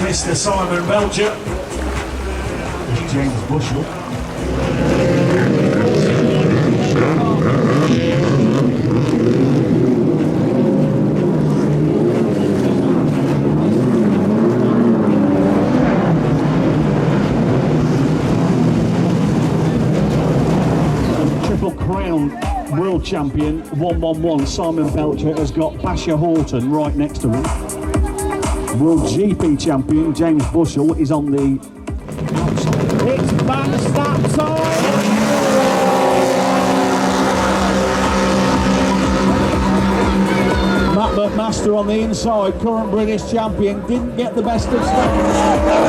Mr. Simon Belcher. There's James Bushell. Triple Crown World Champion 111 Simon Belcher has got Basher Horton right next to him. World GP Champion James Bushell is on the outside. It's backstop time! Matt McMaster on the inside, current British champion, didn't get the best of stuff.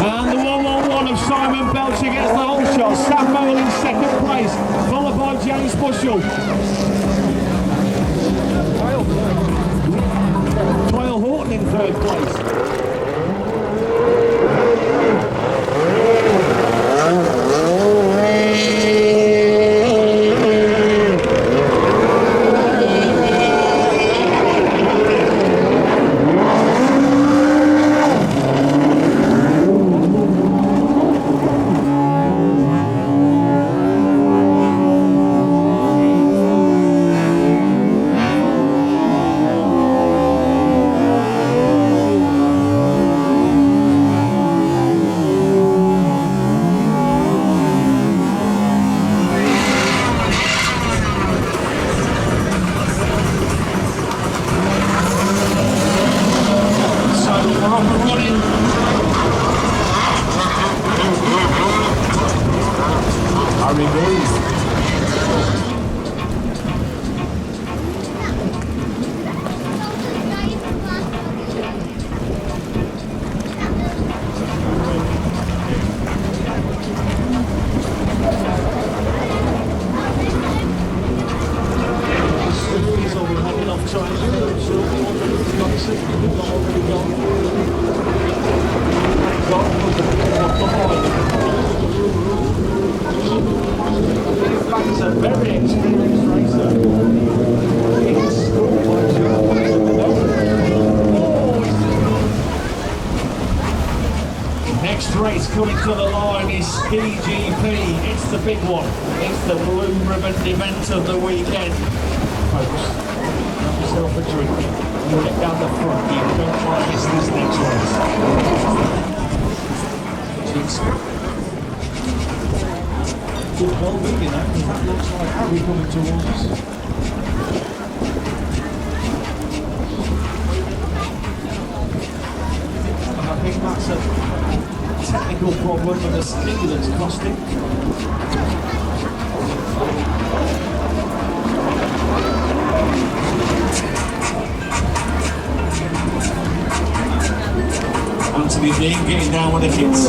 And the 111 of Simon Belcher gets the whole shot. Sam Mole in second place, followed by James Bushell. Twyle Horton in third place. He's a very experienced racer. Next race coming to the line is Ski GP. It's the big one. It's the blue ribbon event of the weekend. Folks, have yourself a drink. You get down the front. You don't try to miss this next race. Good well moving that, because that looks like Harry coming towards us. And I think that's a technical problem with the ski that's cost him. Anthony Dean getting down with the hits.